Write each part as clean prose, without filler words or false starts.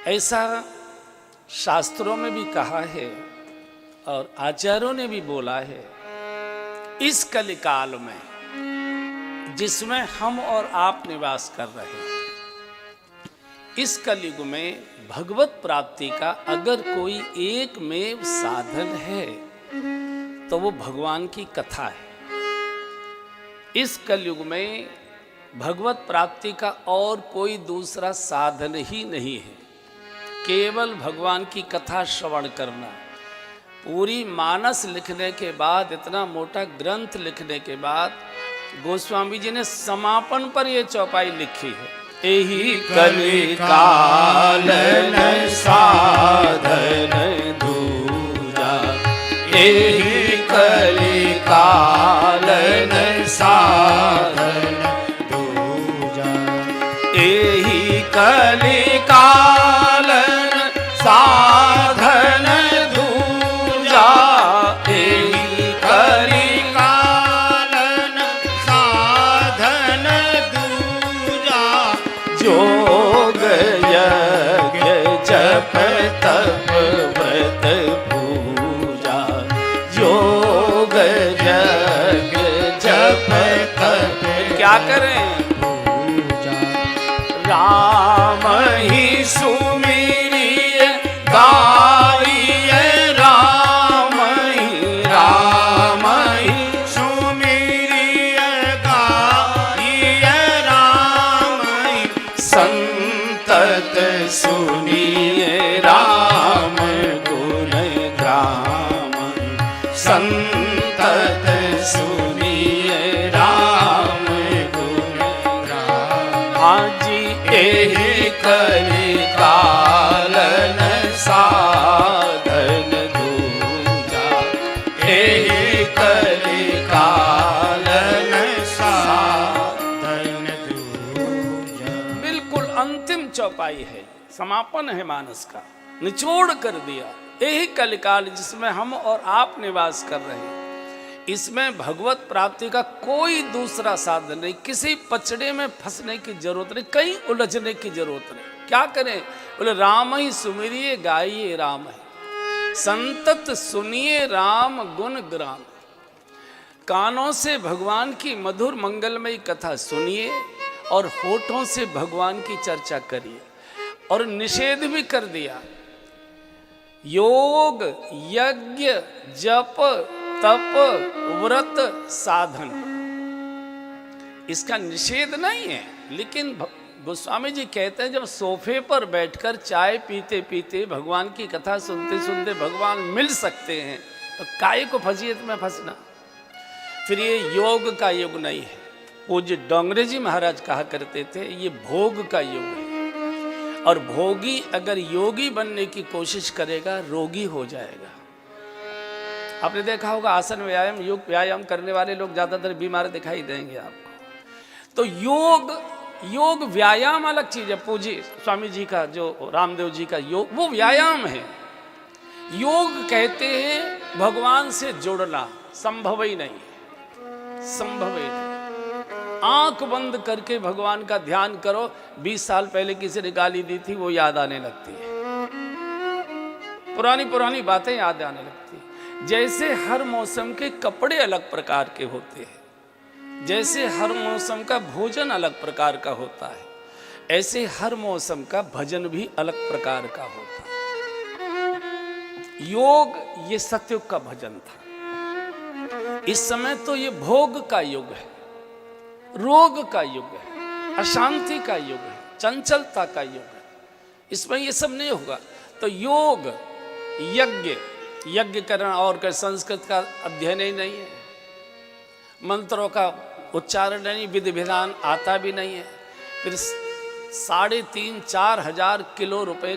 ऐसा शास्त्रों में भी कहा है और आचार्यों ने भी बोला है, इस कलिकाल में जिसमें हम और आप निवास कर रहे हैं, इस कलयुग में भगवत प्राप्ति का अगर कोई एकमेव साधन है तो वो भगवान की कथा है। इस कलयुग में भगवत प्राप्ति का और कोई दूसरा साधन ही नहीं है, केवल भगवान की कथा श्रवण करना। पूरी मानस लिखने के बाद, इतना मोटा ग्रंथ लिखने के बाद गोस्वामी जी ने समापन पर यह चौपाई लिखी है, एही कलिकाल साधन दूजा, एही कलिकाल साधन दूजा, एही कलिकाल साधन दूजा, एही कलिकाल साधन दूजा, जोग यज्ञ जप तप व्रत पूजा, योग यज्ञ जप तप क्या करें पूजा, राम ही सुमिरिय गाइए, राम ही सुमिरिय गाइए, राम ही संतत सुनिए, राम गुण ग्राम, संतत सुनिए, राम गुण ग्राम। हाजी एहि कलिकालन साधन दूजा, एहि कलिकालन साधन दूजा। बिल्कुल अंतिम चौपाई है, समापन है मानस का, निचोड़ कर दिया। यही कलिकाल जिसमें हम और आप निवास कर रहे हैं, इसमें भगवत प्राप्ति का कोई दूसरा साधन नहीं, किसी पचड़े में फंसने की जरूरत नहीं, कहीं उलझने की जरूरत नहीं। क्या करें? बोले राम ही सुमिरिए गाइए, राम ही संतत सुनिए, राम गुण ग्राम। कानों से भगवान की मधुर मंगलमयी कथा सुनिए और होठों से भगवान की चर्चा करिए। और निषेध भी कर दिया, योग यज्ञ जप तप व्रत साधन, इसका निषेध नहीं है। लेकिन गोस्वामी जी कहते हैं, जब सोफे पर बैठकर चाय पीते पीते भगवान की कथा सुनते सुनते भगवान मिल सकते हैं, तो काहे को फजीयत में फंसना। फिर ये योग का युग नहीं है। पूज्य डोंगरे जी महाराज कहा करते थे, ये भोग का युग है। और भोगी अगर योगी बनने की कोशिश करेगा, रोगी हो जाएगा। आपने देखा होगा, आसन व्यायाम योग व्यायाम करने वाले लोग ज्यादातर बीमार दिखाई देंगे आपको। तो योग व्यायाम अलग चीज है। पूज्य स्वामी जी का, जो रामदेव जी का योग, वो व्यायाम है। योग कहते हैं भगवान से जुड़ना, संभव ही नहीं, संभव ही नहीं। आंख बंद करके भगवान का ध्यान करो, 20 साल पहले किसी ने गाली दी थी वो याद आने लगती है, पुरानी पुरानी बातें याद आने लगती है। जैसे हर मौसम के कपड़े अलग प्रकार के होते हैं, जैसे हर मौसम का भोजन अलग प्रकार का होता है, ऐसे हर मौसम का भजन भी अलग प्रकार का होता है। योग ये सतयुग का भजन था। इस समय तो ये भोग का युग है, रोग का युग है, अशांति का युग है, चंचलता का युग है। इसमें ये सब नहीं होगा। तो योग यज्ञ करना और कर, संस्कृत का अध्ययन ही नहीं है, मंत्रों का उच्चारण नहीं, विधि विधान आता भी नहीं है। फिर 3,500-4 हजार किलो रुपए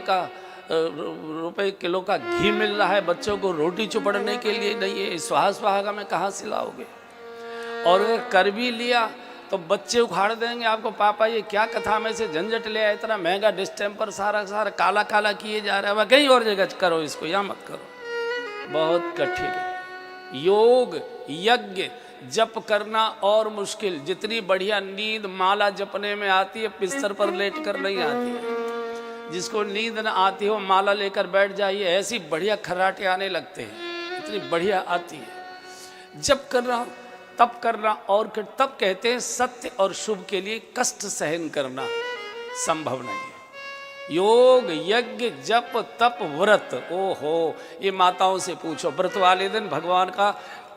किलो का घी मिल रहा है बच्चों को रोटी चुपड़ने के लिए, नहीं है। स्वाहा में कहाँ से लाओगे? और अगर कर भी लिया तो बच्चे उखाड़ देंगे आपको, पापा ये क्या कथा में से झंझट ले आया, इतना महंगा डिस्टेम्पर सारा काला काला किए जा रहा है, वह कहीं और जगह करो इसको, या मत करो। बहुत कठिन। योग यज्ञ जप करना और मुश्किल। जितनी बढ़िया नींद माला जपने में आती है, बिस्तर पर लेट कर नहीं आती है। जिसको नींद न आती हो माला लेकर बैठ जाइए, ऐसी बढ़िया खर्राटे आने लगते हैं, इतनी बढ़िया आती है। जब करना तब करना, और तब कहते हैं सत्य और शुभ के लिए कष्ट सहन करना संभव नहीं है। योग, यज्ञ, जप, तप, व्रत, ओहो, ये माताओं से पूछो। व्रत वाले दिन भगवान का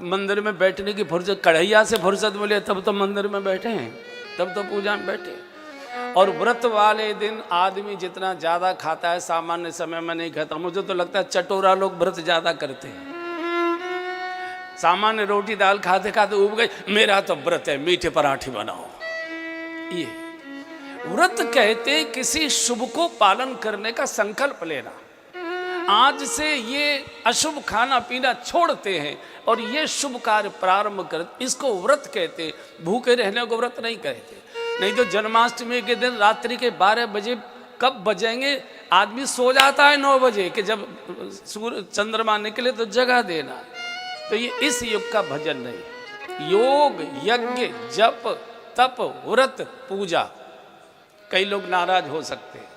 मंदिर में बैठने की फुर्सत, कढ़ैया से फुर्सत मिले तब तो मंदिर में बैठे हैं, तब तो पूजा में बैठे। और व्रत वाले दिन आदमी जितना ज़्यादा खाता है सामान्य समय में नहीं खाता। मुझे तो लगता है चटोरा लोग व्रत ज़्यादा करते हैं। सामान्य रोटी दाल खाते खाते उब गए, मेरा तो व्रत है, मीठे पराठे बनाओ। ये व्रत कहते किसी शुभ को पालन करने का संकल्प लेना। आज से ये अशुभ खाना पीना छोड़ते हैं और ये शुभ कार्य प्रारंभ करते, इसको व्रत कहते। भूखे रहने को व्रत नहीं कहते। नहीं तो जन्माष्टमी के दिन रात्रि के 12 बजे कब बजेंगे, आदमी सो जाता है 9 बजे कि जब सूर्य चंद्रमा निकले तो जगा देना। तो ये इस युग का भजन नहीं। योग, यज्ञ, जप, तप, व्रत, पूजा। कई लोग नाराज हो सकते हैं।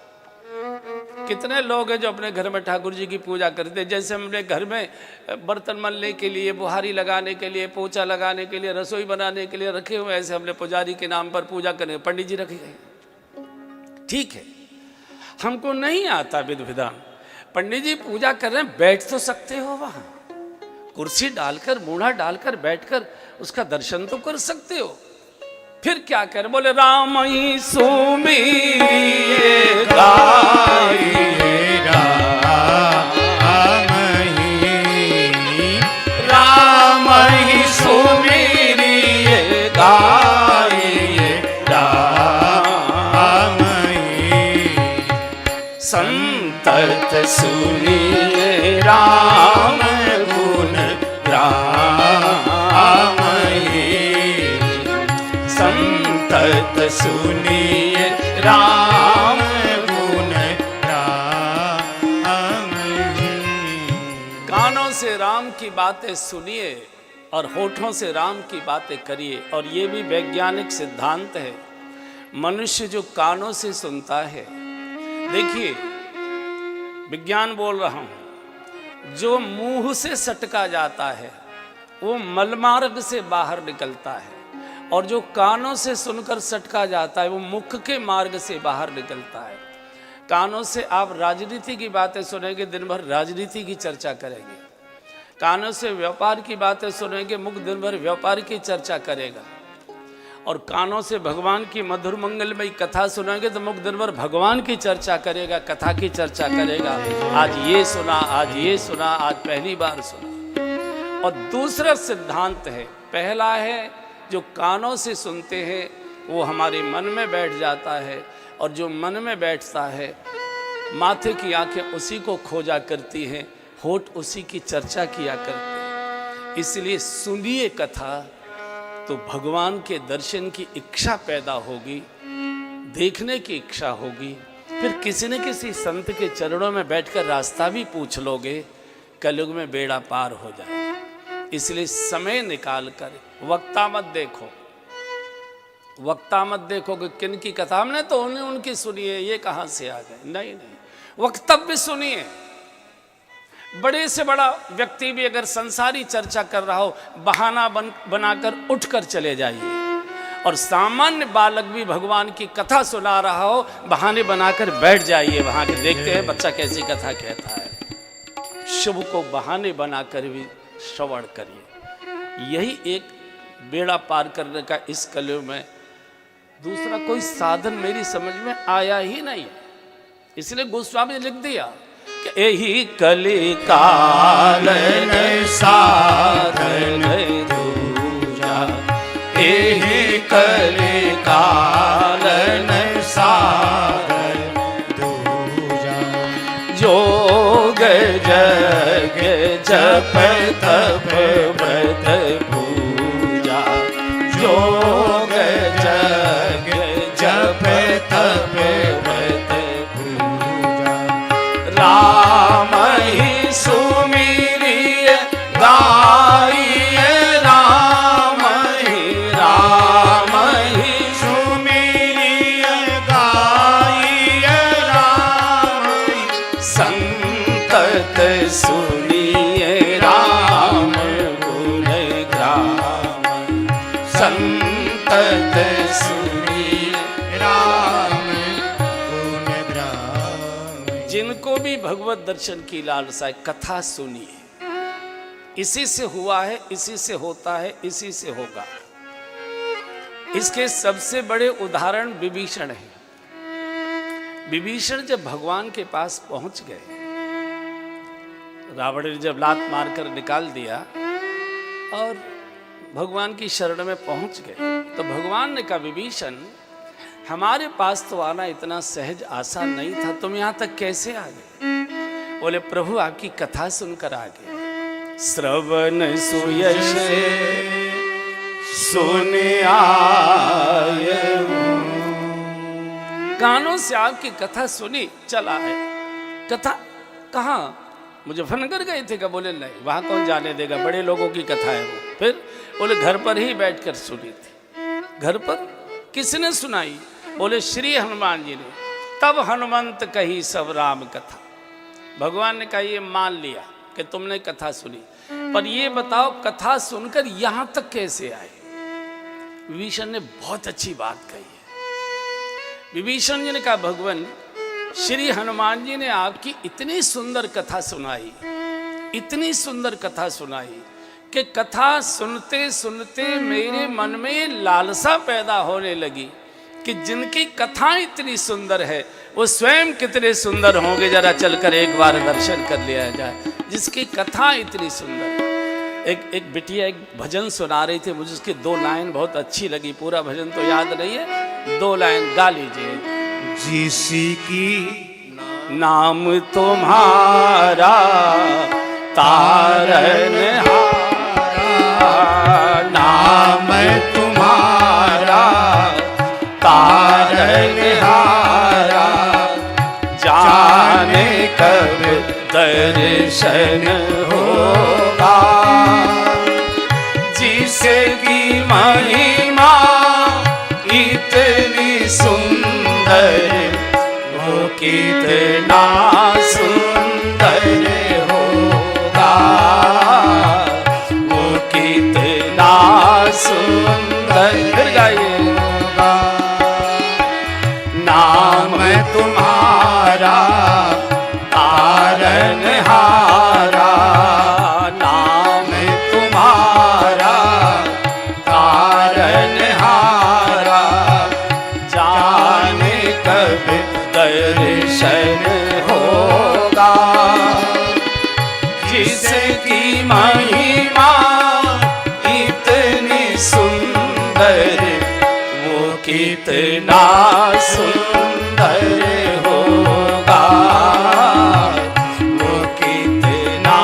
कितने लोग हैं जो अपने घर में ठाकुर जी की पूजा करते हैं। जैसे हमने घर में बर्तन मलने के लिए, बुहारी लगाने के लिए, पोछा लगाने के लिए, रसोई बनाने के लिए रखे हुए, ऐसे हमने पुजारी के नाम पर पूजा करने पंडित जी रखे गए। ठीक है, हमको नहीं आता विधि विधान। पंडित जी पूजा कर रहे हैं, बैठ तो सकते हो वहां, कुर्सी डालकर, मूढ़ा डालकर बैठकर उसका दर्शन तो कर सकते हो। फिर क्या कर, बोले राम ही सुमिरिए गाइए, राम ही सुमिरिए गाइए, राम ही संतत सुनिए राम गुण, राम ही संतत सुनिए राम गुण, राम ही। कानों से राम की बातें सुनिए और होठों से राम की बातें करिए। और ये भी वैज्ञानिक सिद्धांत है। मनुष्य जो कानों से सुनता है, देखिए विज्ञान बोल रहा हूं, जो मुंह से सटका जाता है वो मलमार्ग से बाहर निकलता है, और जो कानों से सुनकर सटका जाता है वो मुख के मार्ग से बाहर निकलता है। कानों से आप राजनीति की बातें सुनेंगे, दिन भर राजनीति की चर्चा करेंगे। कानों से व्यापार की बातें सुनेंगे, मुख दिन भर व्यापार की चर्चा करेगा। और कानों से भगवान की मधुर मंगलमयी कथा सुनेंगे तो मुख दिन भर भगवान की चर्चा करेगा, कथा की चर्चा करेगा। आज ये सुना, आज ये सुना, आज पहली बार सुना। और दूसरा सिद्धांत है, पहला है जो कानों से सुनते हैं वो हमारे मन में बैठ जाता है, और जो मन में बैठता है माथे की आंखें उसी को खोजा करती हैं, होठ उसी की चर्चा किया करते हैं। इसलिए सुनिए कथा तो भगवान के दर्शन की इच्छा पैदा होगी, देखने की इच्छा होगी। फिर किसी न किसी संत के चरणों में बैठकर रास्ता भी पूछ लोगे, कलयुग में बेड़ा पार हो जाए। इसलिए समय निकाल कर, वक्ता मत देखो, वक्ता मत देखो कि किन की कथा, हमने तो उन्हें उनकी सुनी है, ये कहाँ से आ गए। नहीं नहीं, वक्तव्य सुनिए। बड़े से बड़ा व्यक्ति भी अगर संसारी चर्चा कर रहा हो, बहाना बनाकर उठकर चले जाइए। और सामान्य बालक भी भगवान की कथा सुना रहा हो, बहाने बनाकर बैठ जाइए वहां के, देखते हैं बच्चा कैसी कथा कहता है। शुभ को बहाने बनाकर भी श्रवण करिए। यही एक बेड़ा पार करने का इस कलयुग में दूसरा कोई साधन मेरी समझ में आया ही नहीं। इसलिए गोस्वामी ने लिख दिया कि यही कलि कालन साधन दूजा, यही कलि कालन साधन दूजा, जोग जग जप तप व्रत पूजा, जोग जग जप तप व्रत पूजा, राम ही सुमिरिय गाइए, राम ही सुमिरिय गाइए, राम सुनिए राम गुण ग्राम, संतत सुनिए राम गुण ग्राम। जिनको भी भगवत दर्शन की लालसा है, कथा सुनिए। इसी से हुआ है, इसी से होता है, इसी से होगा। इसके सबसे बड़े उदाहरण विभीषण है। विभीषण जब भगवान के पास पहुंच गए, रावण ने जब लात मारकर निकाल दिया और भगवान की शरण में पहुंच गए, तो भगवान ने कहा, विभीषण हमारे पास तो आना इतना सहज आसान नहीं था, तुम यहां तक कैसे आ गए? बोले, प्रभु आपकी कथा सुनकर आ गए। श्रवण सुयश सुन आए, कानों से आपकी कथा सुनी, चला है। कथा कहाँ? मुजफ्फरनगर गए थे क्या? बोले नहीं, वहां कौन जाने देगा, बड़े लोगों की कथा है वो। फिर बोले घर पर ही बैठकर सुनी थी। घर पर किसने सुनाई? बोले श्री हनुमान जी ने। तब हनुमंत कही सब राम कथा। भगवान ने कहा, ये मान लिया कि तुमने कथा सुनी, पर ये बताओ कथा सुनकर यहां तक कैसे आए? विभीषण ने बहुत अच्छी बात कही है। विभीषण जी ने कहा, भगवान श्री हनुमान जी ने आपकी इतनी सुंदर कथा सुनाई, इतनी सुंदर कथा सुनाई कि कथा सुनते सुनते मेरे मन में लालसा पैदा होने लगी कि जिनकी कथा इतनी सुंदर है वो स्वयं कितने सुंदर होंगे। जरा चलकर एक बार दर्शन कर लिया जाए, जिसकी कथा इतनी सुंदर है। एक बिटिया एक भजन सुना रही थी, मुझे उसकी 2 लाइन बहुत अच्छी लगी। पूरा भजन तो याद नहीं है, 2 लाइन गा लीजिए। जिसकी नाम तुम्हारा तारनहारा, नाम तुम्हारा तारनहारा, जाने कब दर्शन होगा। जिसकी महिमा इतनी सुंदर, वो कितना सुंदर होगा, वो कितना सुंदर। फिर गाइए, नाम तुम्हारा तारनहारा, नाम तुम्हारा तारनहारा, जाने कब दर्शन होगा। जिसकी महिमा इतनी सुंदर, वो कितना सुंदर होगा, वो कितना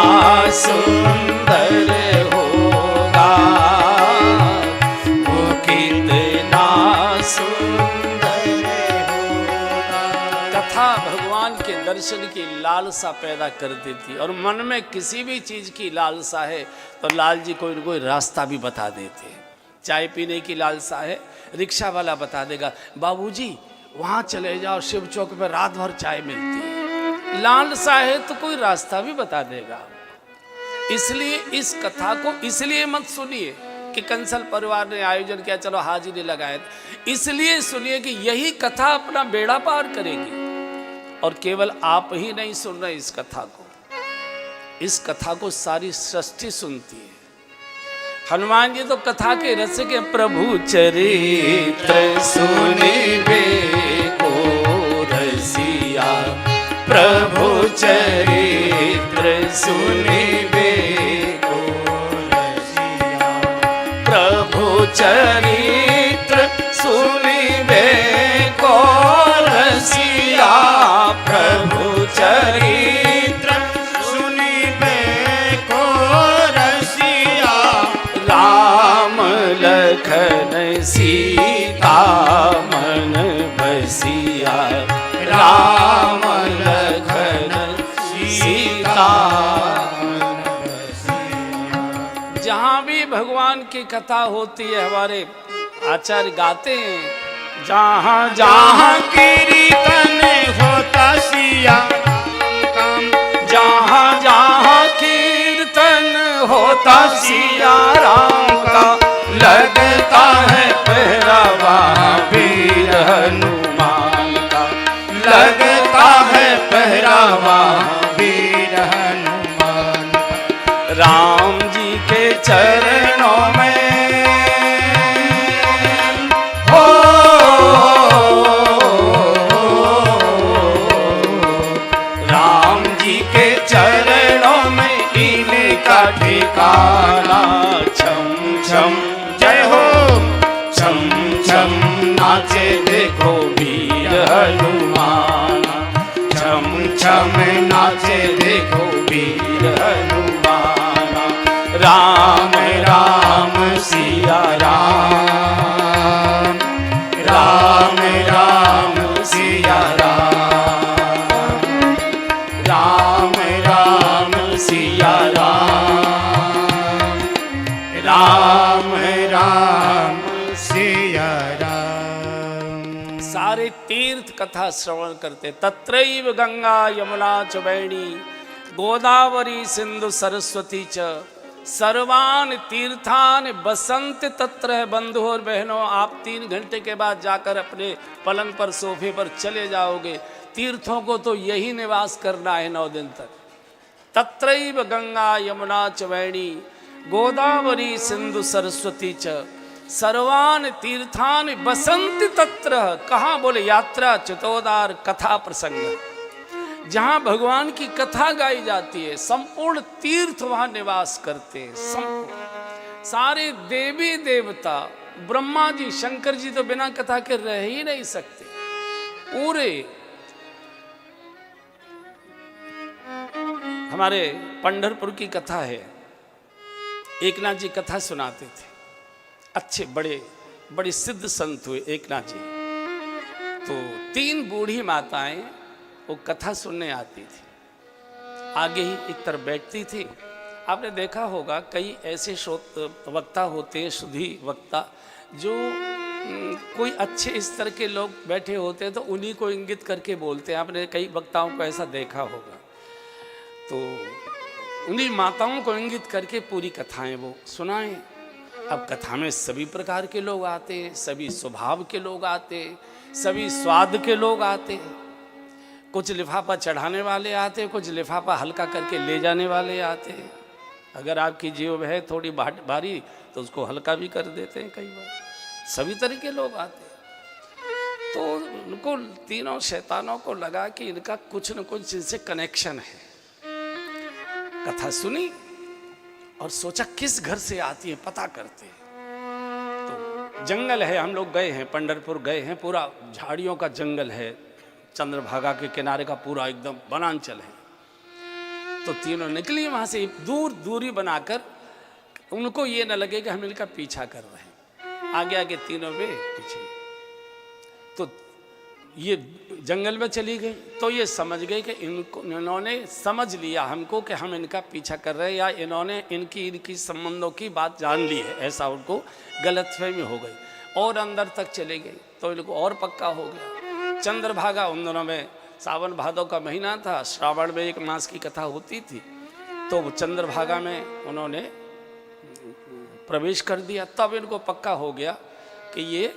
सुंदर होगा, वो कितना सुंदर होगा। कथा भगवान के दर्शन की लालसा पैदा कर देती, और मन में किसी भी चीज की लालसा है तो लाल जी कोई न कोई रास्ता भी बता देते हैं। चाय पीने की लालसा है, रिक्शा वाला बता देगा, बाबूजी वहाँ चले जाओ, शिव चौक पे रात भर चाय मिलती है। लालसा है तो कोई रास्ता भी बता देगा। इसलिए इस कथा को इसलिए मत सुनिए कि कंसल परिवार ने आयोजन किया, चलो हाजिरी लगाए। इसलिए सुनिए कि यही कथा अपना बेड़ा पार करेगी। और केवल आप ही नहीं सुन रहे इस कथा को, इस कथा को सारी सृष्टि सुनती है। हनुमान जी तो कथा के रसिक के, प्रभु चरित्र सुनिबे को रसिया, प्रभु चरित्र सुनिबे को रसिया, प्रभु चरित्र सुनिबे को रसिया, प्रभु चरित्र सुनिबे को रसिया, राम लखन सीता मन बसिया, राम लखन सीता मन बसिया। जहाँ भी भगवान की कथा होती है, हमारे आचार्य गाते हैं, जहाँ जहाँ कीर्तन होता सिया काम, जहाँ जहाँ ठिकाना। छम छम जय हो, छम छम नाचे देखो वीर हनुमान, छम छम नाचे देखो वीर हनुमान। राम राम सिया राम, राम राम सिया राम, राम राम सिया राम, राम राम सिया राम। सारे तीर्थ कथा श्रवण करते। तत्रैव गंगा यमुना च वेणी गोदावरी सिंधु सरस्वती च सर्वान तीर्थान बसंत तत्र। बंधु और बहनों, आप 3 घंटे के बाद जाकर अपने पलंग पर सोफे पर चले जाओगे। तीर्थों को तो यही निवास करना है 9 दिन तक। तत्रैव गंगा यमुना च वेणी गोदावरी सिंधु सरस्वती च सर्वान तीर्थान बसंत तत्र। कहाँ? बोले यात्रा चितोदार कथा प्रसंग, जहाँ भगवान की कथा गाई जाती है। संपूर्ण तीर्थ वहाँ निवास करते हैं। संपूर्ण सारे देवी देवता, ब्रह्मा जी शंकर जी तो बिना कथा के रह ही नहीं सकते। पूरे हमारे पंढरपुर की कथा है, एकनाथ जी कथा सुनाते थे। अच्छे बड़े सिद्ध संत हुए एकनाथ जी। तो 3 बूढ़ी माताएं वो कथा सुनने आती थी, आगे ही एक तरफ बैठती थी। आपने देखा होगा कई ऐसे वक्ता होते हैं, शुद्धि वक्ता, जो कोई अच्छे स्तर के लोग बैठे होते हैं तो उन्हीं को इंगित करके बोलते हैं। आपने कई वक्ताओं को ऐसा देखा होगा। तो उन्हीं माताओं को इंगित करके पूरी कथाएं वो सुनाएं। अब कथा में सभी प्रकार के लोग आते हैं, सभी स्वभाव के लोग आते हैं, सभी स्वाद के लोग आते हैं। कुछ लिफाफा चढ़ाने वाले आते हैं, कुछ लिफाफा हल्का करके ले जाने वाले आते हैं। अगर आपकी जेब है थोड़ी भारी तो उसको हल्का भी कर देते हैं कई बार। सभी तरह के लोग आते हैं। तो उनको तीनों शैतानों को लगा कि इनका कुछ न कुछ इनसे कनेक्शन है। कथा सुनी और सोचा किस घर से आती है, पता करते हैं। तो जंगल है, हम लोग गए हैं, पंढरपुर गए हैं, पूरा झाड़ियों का जंगल है, चंद्रभागा के किनारे का पूरा एकदम वनांचल है। तो तीनों निकली वहाँ से, दूरी बनाकर, उनको ये न लगे कि हम इनका पीछा कर रहे हैं। आगे आगे तीनों पे पीछे। तो ये जंगल में चली गई तो ये समझ गई कि इन्होंने समझ लिया हमको कि हम इनका पीछा कर रहे हैं, या इन्होंने इनकी संबंधों की बात जान ली है, ऐसा उनको गलतफहमी हो गई। और अंदर तक चले गई तो इनको और पक्का हो गया। चंद्रभागा उन दिनों में सावन भादों का महीना था, श्रावण में 1 मास की कथा होती थी। तो चंद्रभागा में उन्होंने प्रवेश कर दिया। तब इनको पक्का हो गया कि ये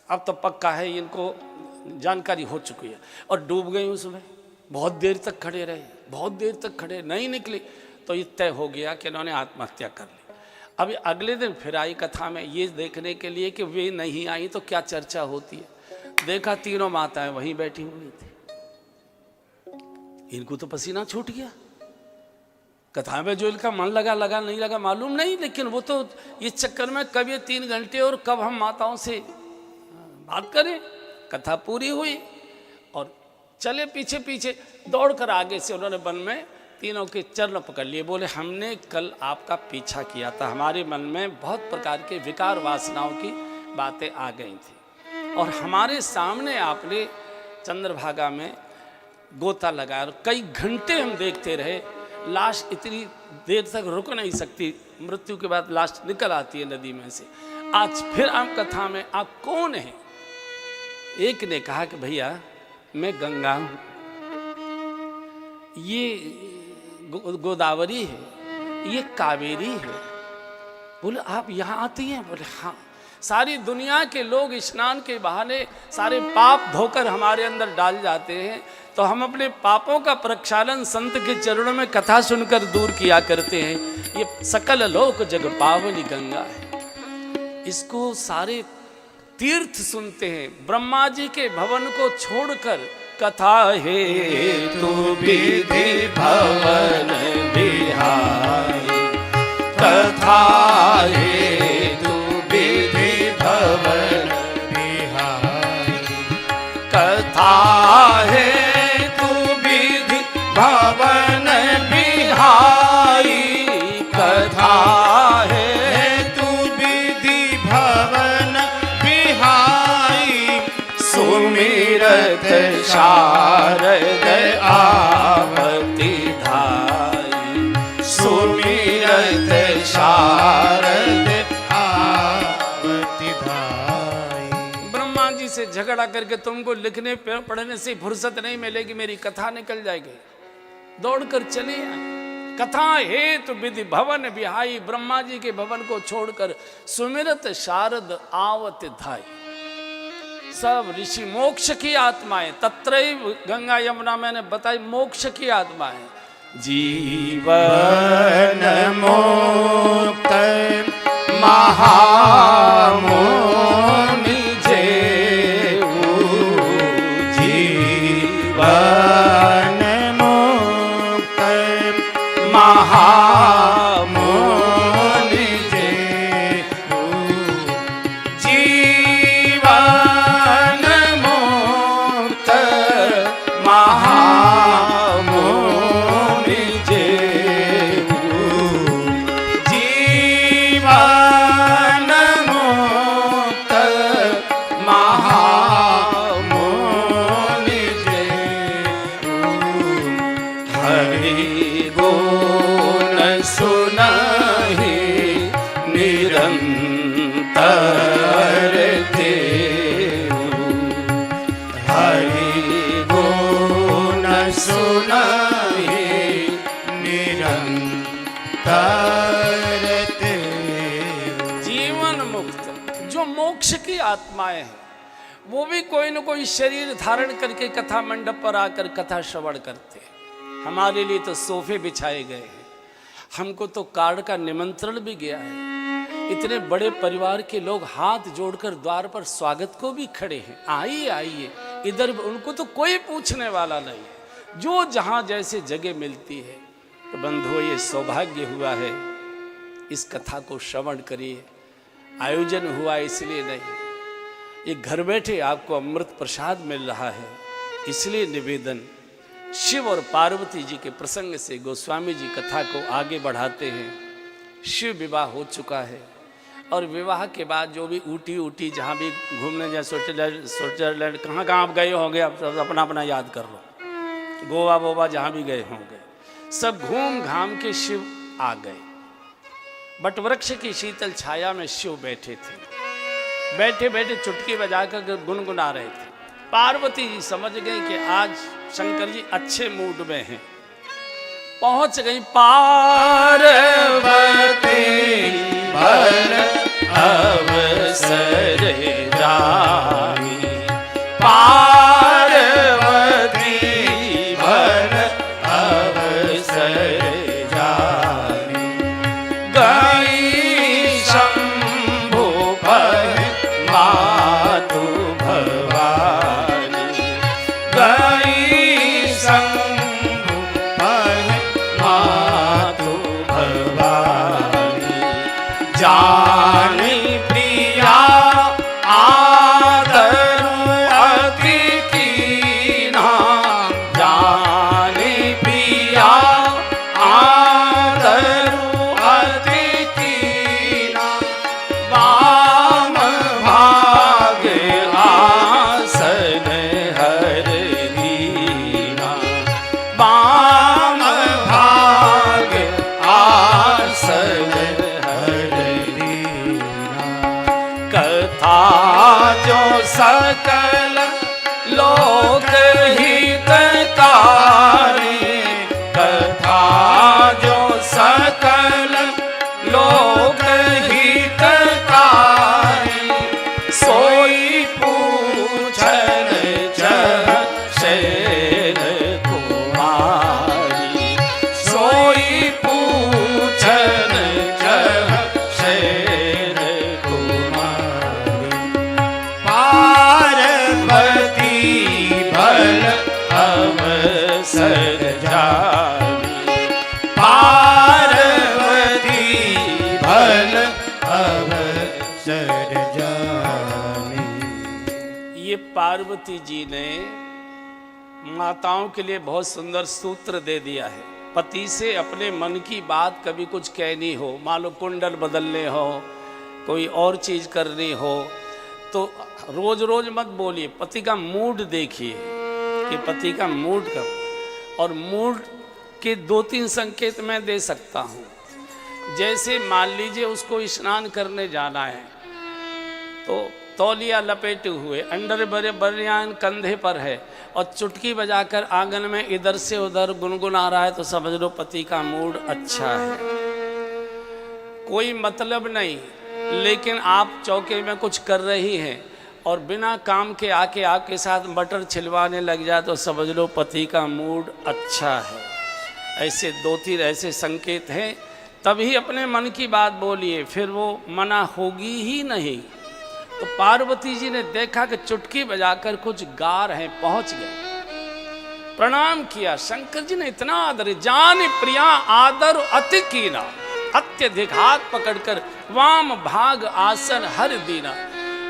अब तो पक्का है, इनको जानकारी हो चुकी है। और डूब गई उसमें, बहुत देर तक खड़े रहे, बहुत देर तक खड़े नहीं निकले। तो ये तय हो गया कि इन्होंने आत्महत्या कर ली। अभी अगले दिन फिर आई कथा में ये देखने के लिए कि वे नहीं आई तो क्या चर्चा होती है। देखा तीनों माताएं वहीं बैठी हुई थी। इनको तो पसीना छूट गया। कथा में जो इनका मन लगा नहीं लगा मालूम नहीं, लेकिन वो तो इस चक्कर में कब ये 3 घंटे और कब हम माताओं से बात करें। कथा पूरी हुई और चले पीछे पीछे दौड़कर आगे से उन्होंने वन में तीनों के चरण पकड़ लिए। बोले हमने कल आपका पीछा किया था, हमारे मन में बहुत प्रकार के विकार वासनाओं की बातें आ गई थी और हमारे सामने आपने चंद्रभागा में गोता लगाया और कई घंटे हम देखते रहे। लाश इतनी देर तक रुक नहीं सकती, मृत्यु के बाद लाश निकल आती है नदी में से। आज फिर आप कथा में आप कौन हैं? एक ने कहा कि भैया मैं गंगा हूँ, ये गोदावरी है, ये कावेरी है। बोले आप यहाँ आती हैं? बोले हाँ। सारी दुनिया के लोग स्नान के बहाने सारे पाप धोकर हमारे अंदर डाल जाते हैं, तो हम अपने पापों का प्रक्षालन संत के चरणों में कथा सुनकर दूर किया करते हैं। ये सकल लोक जग पावनी गंगा है। इसको सारे तीर्थ सुनते हैं। ब्रह्मा जी के भवन को छोड़कर कथा हे तू विधि भवन बिहारी, कथा हे तू विधि भवन बिहारी, कथा हे तू विधि भवन बिहारी, कथा है तू विधि भवन बिहारी, सुमिरत शारद आवती धाई, सुमिरत शारद आवती धाई। ब्रह्मा जी से झगड़ा करके तुमको लिखने पढ़ने से फुर्सत नहीं मिलेगी, मेरी कथा निकल जाएगी, दौड़कर चले आए। कथा हेतु विधि भवन बिहाई, ब्रह्मा जी के भवन को छोड़कर सुमिरत शारद आवत धाई। सब ऋषि मोक्ष की आत्माएं, तत्रैव गंगा यमुना मैंने बताई मोक्ष की आत्माएं, जीवन मुक्त महामोनि जेऊ, जीवन मुक्त महामोनि जेऊ, जीवन मुक्त महामोनि जेऊ, जीवन मुक्त महामोनि जेऊ, हरि गुण सुनहि निरंतर देऊ, हरि गुण सुनहि निरंतर देऊ। जीवन मुक्त जो मोक्ष की आत्माएं हैं वो भी कोई न कोई शरीर धारण करके कथा मंडप पर आकर कथा श्रवण करते हैं। हमारे लिए तो सोफे बिछाए गए हैं, हमको तो कार्ड का निमंत्रण भी गया है। इतने बड़े परिवार के लोग हाथ जोड़कर द्वार पर स्वागत को भी खड़े हैं, आइए आइए। इधर उनको तो कोई पूछने वाला नहीं है, जो जहाँ जैसे जगह मिलती है। तो बंधुओं, ये सौभाग्य हुआ है, इस कथा को श्रवण करिए। आयोजन हुआ इसलिए नहीं, ये घर बैठे आपको अमृत प्रसाद मिल रहा है, इसलिए निवेदन। शिव और पार्वती जी के प्रसंग से गोस्वामी जी कथा को आगे बढ़ाते हैं। शिव विवाह हो चुका है और विवाह के बाद जो भी ऊटी जहाँ भी घूमने जाए, स्विट्जरलैंड कहाँ कहाँ आप गए होंगे, आप सब अपना अपना याद कर लो, गोवा वोवा जहाँ भी गए होंगे, सब घूम घाम के शिव आ गए। बट वृक्ष की शीतल छाया में शिव बैठे थे, बैठे बैठे चुटकी बजाकर गुनगुना रहे थे। पार्वती जी समझ गई कि आज शंकर जी अच्छे मूड में हैं, पहुंच गई। पार्वती बल अवसर जाई, पार्वती बल अवसर जाई, गई शंभु पर मातु भवानी, गई शंभु पर मातु भवानी, जानी प्रिया आदरु अति कीना, जानी प्रिया आदरु अति कीना, वाम भाग आसन हर दीना, वाम भाग आसन हर दीना, कथा जो सकल लोक हितकारी, कथा जो सकल लोक हितकारी, सोई पूछन चह शैल कुमारी, सोई पूछन चह शैल कुमारी, पार्वती पार्वती जी ने माताओं के लिए बहुत सुंदर सूत्र दे दिया है। पति से अपने मन की बात कभी कुछ कहनी हो, मान लो कुंडल बदलने हो, कोई और चीज़ करनी हो, तो रोज रोज मत बोलिए, पति का मूड देखिए कि पति का मूड कब। और मूड के 2-3 संकेत मैं दे सकता हूँ। जैसे मान लीजिए उसको स्नान करने जाना है, तो तौलिया लपेटे हुए, अंडर बनियान कंधे पर है और चुटकी बजाकर आंगन में इधर से उधर गुनगुना रहा है, तो समझ लो पति का मूड अच्छा है। कोई मतलब नहीं, लेकिन आप चौके में कुछ कर रही हैं और बिना काम के आके आपके साथ मटर छिलवाने लग जाए, तो समझ लो पति का मूड अच्छा है। ऐसे 2-3 ऐसे संकेत हैं, तभी अपने मन की बात बोलिए, फिर वो मना होगी ही नहीं। तो पार्वती जी ने देखा कि चुटकी बजाकर कुछ गा रहे, पहुंच गए, प्रणाम किया। शंकर जी ने इतना आदर, जान प्रिया आदर अति कीना, अत्यधिक हाथ पकड़कर वाम भाग आसन हर दीना।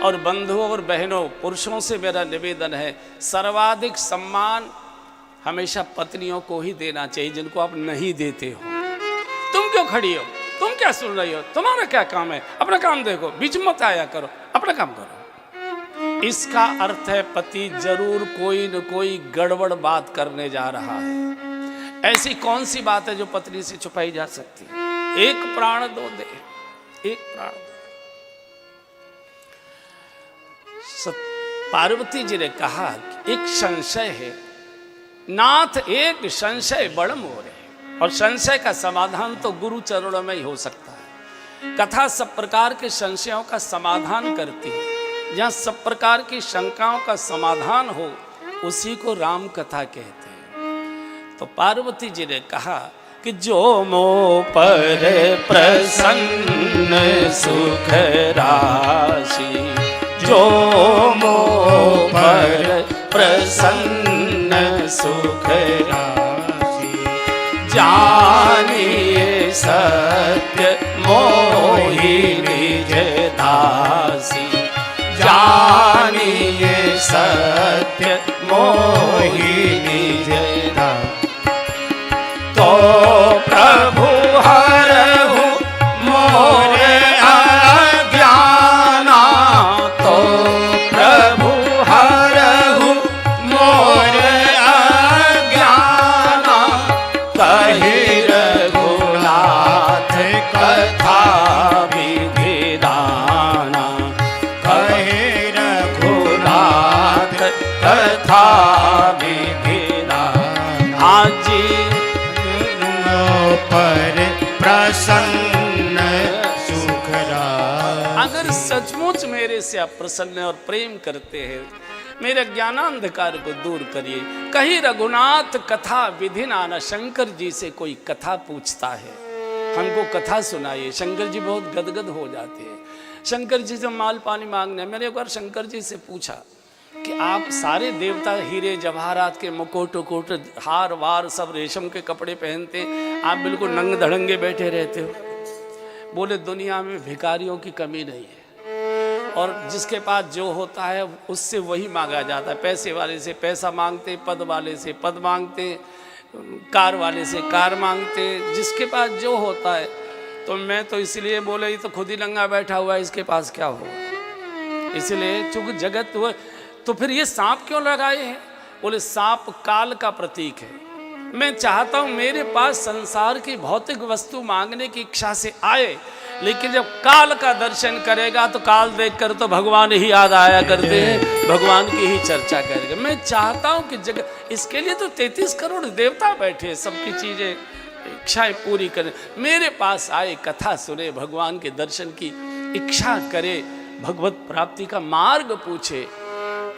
और बंधुओं और बहनों, पुरुषों से मेरा निवेदन है, सर्वाधिक सम्मान हमेशा पत्नियों को ही देना चाहिए, जिनको आप नहीं देते हो। तुम क्यों खड़ी हो, तुम क्या सुन रही हो, तुम्हारा क्या काम है, अपना काम देखो, बीच में मत आया करो, अपना काम करो। इसका अर्थ है पति जरूर कोई न कोई गड़बड़ बात करने जा रहा है। ऐसी कौन सी बात है जो पत्नी से छुपाई जा सकती है? एक प्राण दो दे, एक प्राण दो। पार्वती जी ने कहा कि एक संशय है नाथ, एक संशय बड़ मोरे, और संशय का समाधान तो गुरु चरणों में ही हो सकता है। कथा सब प्रकार के संशयों का समाधान करती है। जहाँ सब प्रकार की शंकाओं का समाधान हो, उसी को राम कथा कहते हैं। तो पार्वती जी ने कहा कि जो मो पर प्रसन्न सुख राशि, जो मो पर प्रसन्न सुख राशि, जानिए सत्य मोहि निज दासी, जानिए सत्य मोहि निज दासी। तो प्रभु हरहु मोरे अज्ञाना, तो प्रभु हरहु मोरे अज्ञाना, कहि रघुनाथ कथा विधिदाना, कहि रघुनाथ कथा विधिदाना। आजी पर प्रसन्न सुख राशि। अगर सचमुच मेरे से आप प्रसन्न और प्रेम करते हैं, मेरे ज्ञानांधकार को दूर करिए। कहीं रघुनाथ कथा विधि नाना, शंकर जी से कोई कथा पूछता है, हमको कथा सुनाइए। शंकर जी बहुत गदगद हो जाते हैं। शंकर जी से माल पानी मांगने, मैंने एक बार शंकर जी से पूछा कि आप सारे देवता हीरे जवाहरात के मुकुट उकुट हार वार सब रेशम के कपड़े पहनते, आप बिल्कुल नंग धड़ंगे बैठे रहते हो। बोले दुनिया में भिखारियों की कमी नहीं है, और जिसके पास जो होता है उससे वही मांगा जाता है। पैसे वाले से पैसा मांगते, पद वाले से पद मांगते, कार वाले से कार मांगते, जिसके पास जो होता है। तो मैं तो इसलिए बोले, ये तो खुद ही नंगा बैठा हुआ है, इसके पास क्या होगा। इसलिए चूंकि जगत हुआ, तो फिर ये सांप क्यों लगाए हैं? बोले सांप काल का प्रतीक है। मैं चाहता हूं मेरे पास संसार की भौतिक वस्तु मांगने की इच्छा से आए, लेकिन जब काल का दर्शन करेगा तो काल देखकर तो भगवान ही याद आया करते हैं, भगवान की ही चर्चा करेगा। मैं चाहता हूं कि जगह, इसके लिए तो 33 करोड़ देवता बैठे, सबकी चीजें इच्छाएं पूरी करें। मेरे पास आए, कथा सुने, भगवान के दर्शन की इच्छा करे, भगवत प्राप्ति का मार्ग पूछे।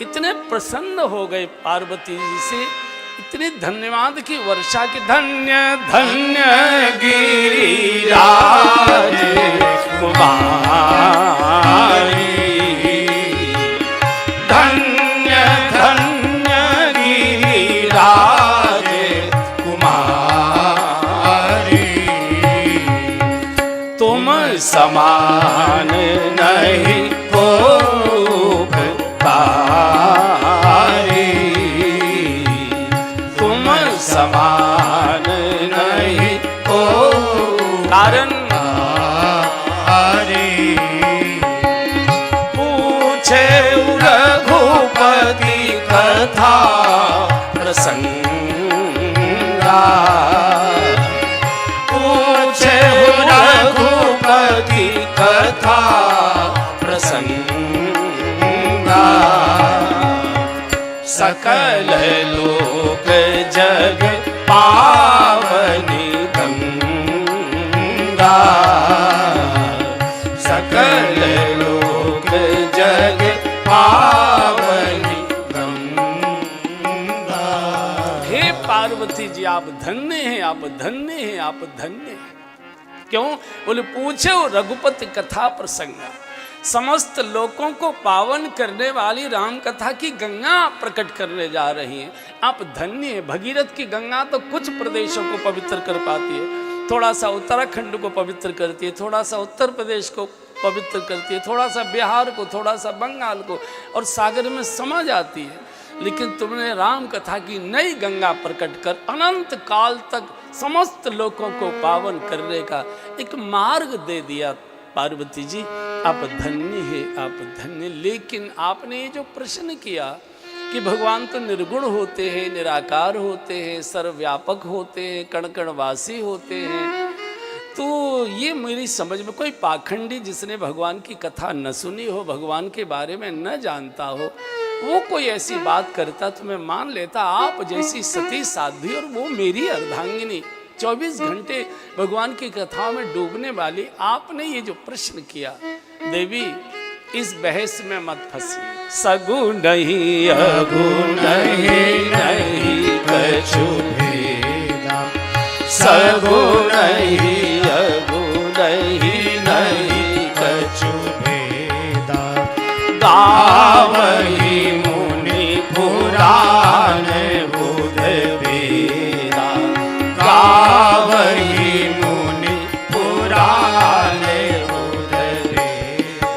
इतने प्रसन्न हो गए पार्वती जी से, इतने धन्यवाद की वर्षा की। धन्य धन्य गिरिराज कुमारी, धन्य धन्य गिरिराज कुमारी, तुम समान नहीं को पावनी गंगा, सकल लोक जग पावनी गंगा। हे पार्वती जी, आप धन्य हैं, आप धन्य हैं, आप धन्य हैं। क्यों? बोले पूछे वो रघुपति कथा प्रसंगा, समस्त लोगों को पावन करने वाली राम कथा की गंगा प्रकट करने जा रही हैं। आप धन्य हैं। भगीरथ की गंगा तो कुछ प्रदेशों को पवित्र कर पाती है, थोड़ा सा उत्तराखंड को पवित्र करती है, थोड़ा सा उत्तर प्रदेश को पवित्र करती है, थोड़ा सा बिहार को, थोड़ा सा बंगाल को, और सागर में समा जाती है। लेकिन तुमने राम कथा की नई गंगा प्रकट कर अनंत काल तक समस्त लोगों को पावन करने का एक मार्ग दे दिया। पार्वती जी, आप धन्य है, आप धन्य। लेकिन आपने ये जो प्रश्न किया कि भगवान तो निर्गुण होते हैं, निराकार होते हैं, सर्वव्यापक होते हैं, कण कणवासी होते हैं, तो ये मेरी समझ में कोई पाखंडी जिसने भगवान की कथा न सुनी हो, भगवान के बारे में न जानता हो, वो कोई ऐसी बात करता तो मैं मान लेता। आप जैसी सती साध्वी और वो मेरी अर्धांगिनी 24 घंटे भगवान की कथा में डूबने वाली, आपने ये जो प्रश्न किया, देवी इस बहस में मत फंसिए। सगुण नहीं अगुण नहीं कछु भेदा, सगुण नहीं अगुण नहीं कछु भेदा, गावहि मुनि पुराण बुध वेदा, गावहि मुनि पुराण बुध वेदा।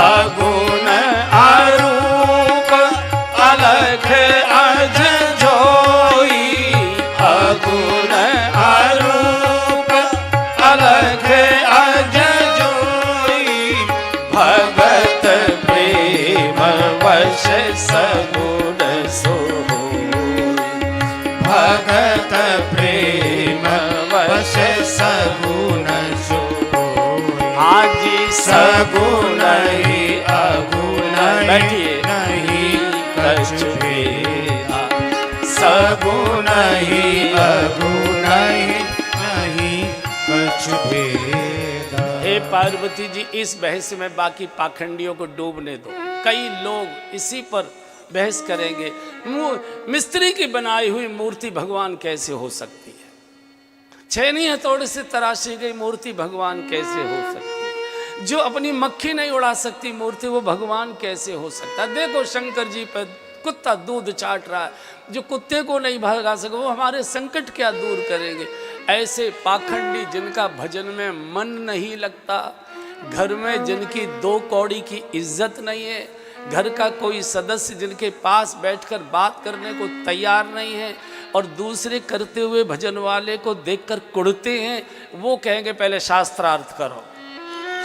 अगुण अरूप अलख अज जोई, अगुण अरूप अलख अज जोई, भगत प्रेम वश सगुण सोई, भगत प्रेम वश सगुण सोई। आजी सगुण ही अगुण नहीं कछु भेदा, सगुण ही अगुण नहीं कछु भेदा। हे पार्वती जी, इस बहस में बाकी पाखंडियों को डूबने दो। कई लोग इसी पर बहस करेंगे, मिस्त्री की बनाई हुई मूर्ति भगवान कैसे हो सकती है, छेनी हथौड़े से तराशी गई मूर्ति भगवान कैसे हो सकती है, जो अपनी मक्खी नहीं उड़ा सकती मूर्ति वो भगवान कैसे हो सकता है। देखो शंकर जी पर कुत्ता दूध चाट रहा है, जो कुत्ते को नहीं भगा सके वो हमारे संकट क्या दूर करेंगे। ऐसे पाखंडी जिनका भजन में मन नहीं लगता, घर में जिनकी 2 कौड़ी की इज्जत नहीं है, घर का कोई सदस्य जिनके पास बैठकर बात करने को तैयार नहीं है, और दूसरे करते हुए भजन वाले को देखकर कुड़ते हैं, वो कहेंगे पहले शास्त्रार्थ करो,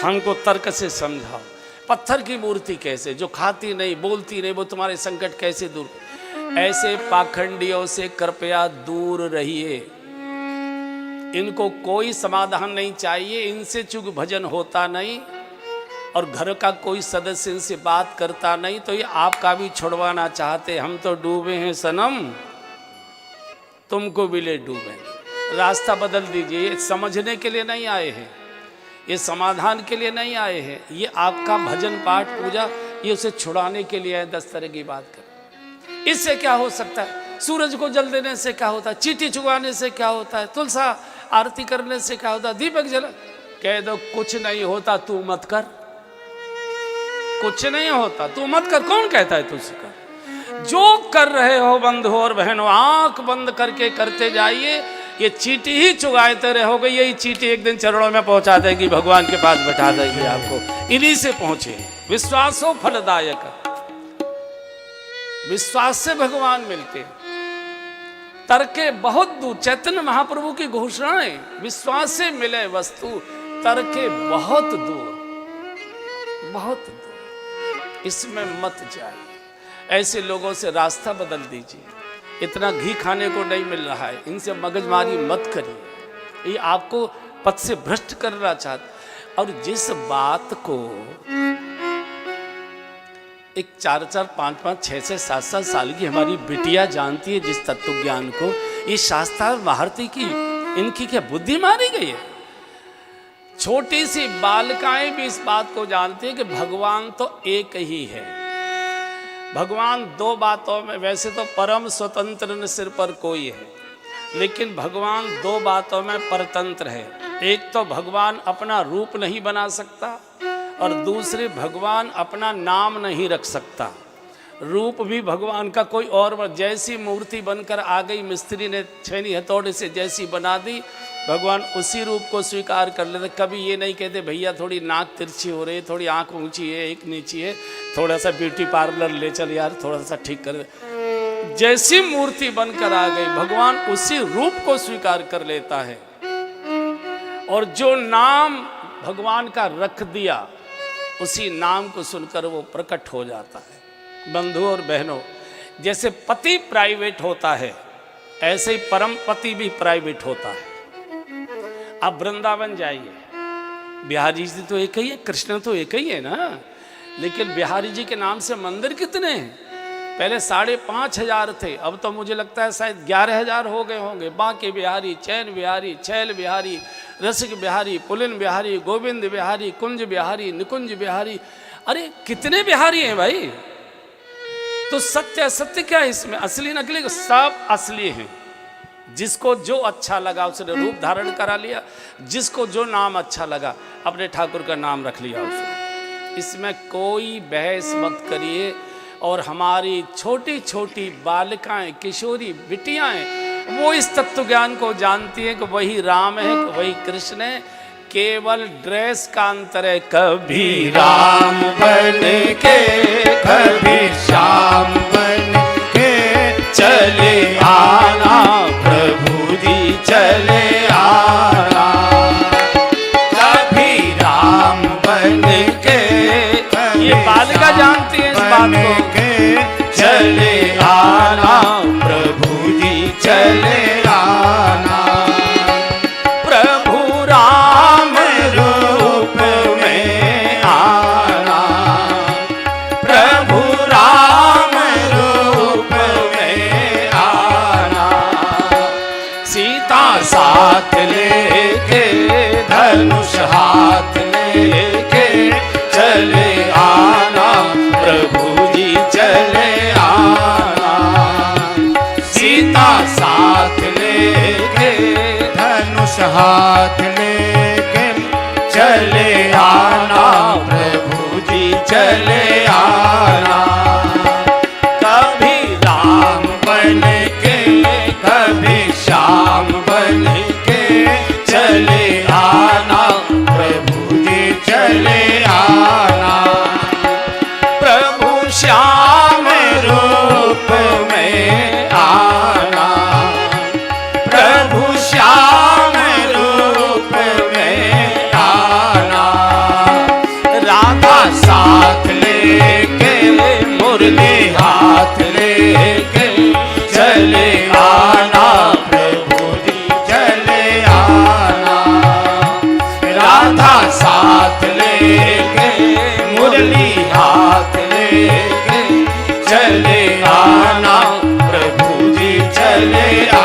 हमको तर्क से समझाओ। पत्थर की मूर्ति कैसे, जो खाती नहीं बोलती नहीं, वो तुम्हारे संकट कैसे दूर। ऐसे पाखंडियों से कृपया दूर रहिए, इनको कोई समाधान नहीं चाहिए, इनसे चूंकि भजन होता नहीं और घर का कोई सदस्य इनसे बात करता नहीं, तो ये आपका भी छुड़वाना चाहते। हम तो डूबे हैं सनम, तुमको भी ले डूबेंगे। रास्ता बदल दीजिए। ये समझने के लिए नहीं आए हैं, ये समाधान के लिए नहीं आए हैं, ये आपका भजन पाठ पूजा ये उसे छुड़ाने के लिए है। 10 तरह की बात कर, इससे क्या हो सकता है? सूरज को जल देने से क्या होता है? चीटी चुगाने से क्या होता है? तुलसा आरती करने से क्या होता है? दीपक जला, कह दो कुछ नहीं होता, तू मत कर, कुछ नहीं होता, तू मत कर। कौन कहता है तुझसे कर? जो कर रहे हो बंधु और बहनों, आंख बंद करके करते जाइए। ये चीटी ही चुगाते रहोगे, यही चीटी एक दिन चरणों में पहुंचा देगी, भगवान के पास बैठा देगी आपको। इन्हीं से पहुंचे। विश्वास हो फलदायक, विश्वास से भगवान मिलते हैं। तर्के बहुत दूर, चैतन्य महाप्रभु की घोषणाएं, विश्वास से मिले वस्तु तर्के बहुत दूर, बहुत दूर, इसमें मत जाइए। ऐसे लोगों से रास्ता बदल दीजिए। इतना घी खाने को नहीं मिल रहा है, इनसे मगजमारी मत करिए, ये आपको पथ से भ्रष्ट करना चाहते। और जिस बात को एक 4-4, 5-5, 6-6, 7-7 साल की हमारी बिटिया जानती है जिस तत्व ज्ञान को, ये शास्त्र भारती की इनकी क्या बुद्धि मारी गई है? छोटी सी बालिकाएं भी इस बात को जानती है कि भगवान तो एक ही है। भगवान दो बातों में, वैसे तो परम स्वतंत्र न सिर पर कोई है, लेकिन भगवान दो बातों में परतंत्र है। एक तो भगवान अपना रूप नहीं बना सकता और दूसरे भगवान अपना नाम नहीं रख सकता। रूप भी भगवान का कोई और, जैसी मूर्ति बनकर आ गई, मिस्त्री ने छेनी हथौड़े से जैसी बना दी, भगवान उसी रूप को स्वीकार कर लेते। कभी ये नहीं कहते भैया थोड़ी नाक तिरछी हो रही है, थोड़ी आंख ऊंची है, एक नीची है, थोड़ा सा ब्यूटी पार्लर ले चल यार, थोड़ा सा ठीक कर दे। जैसी मूर्ति बनकर आ गई, भगवान उसी रूप को स्वीकार कर लेता है। और जो नाम भगवान का रख दिया, उसी नाम को सुनकर वो प्रकट हो जाता है। बंधु और बहनों, जैसे पति प्राइवेट होता है, ऐसे ही परम पति भी प्राइवेट होता है। आप वृंदावन जाइए, बिहारी जी तो एक ही है, कृष्ण तो एक ही है ना, लेकिन बिहारी जी के नाम से मंदिर कितने हैं? पहले 5,500 थे, अब तो मुझे लगता है शायद 11,000 हो गए होंगे। बांके बिहारी, चैन बिहारी, छैल बिहारी, रसिक बिहारी, पुलिन बिहारी, गोविंद बिहारी, कुंज बिहारी, निकुंज बिहारी, अरे कितने बिहारी हैं भाई। तो सत्य क्या है इसमें? असली नकली सब असली हैं। जिसको जो अच्छा लगा उसने रूप धारण करा लिया, जिसको जो नाम अच्छा लगा अपने ठाकुर का नाम रख लिया उसने। इसमें कोई बहस मत करिए। और हमारी छोटी छोटी बालिकाएं, किशोरी बिटियाएं, वो इस तत्व ज्ञान को जानती हैं कि वही राम है, वही कृष्ण है। केवल ड्रेस का अंतर है, कभी राम बन के कभी श्याम बन के चले आना, प्रभु जी चले आना। कभी राम बन के, ये बालिका जानती है इस बात को, चले आना, प्रभु जी चले आना। प्रभु राम रूप में आना, प्रभु राम रूप में आना। सीता साथ लेके, धनुष हाथ लेके चले आना, प्रभु जी चले आना। सीता साथ लेके, धनुष हाथ लेके चले आना, प्रभु जी चले आना। कभी राम बन के कभी श्याम बन के चले आना, प्रभु जी चले आना। प्रभु श्याम रूप में आना, प्रभु श्याम रूप में आना। राधा साथ लेके, मुरली हाथ लेके चले आना, प्रभु जी चले आना। राधा साथ लेके, मुरली हाथ लेके चले आना, प्रभु जी चले आना।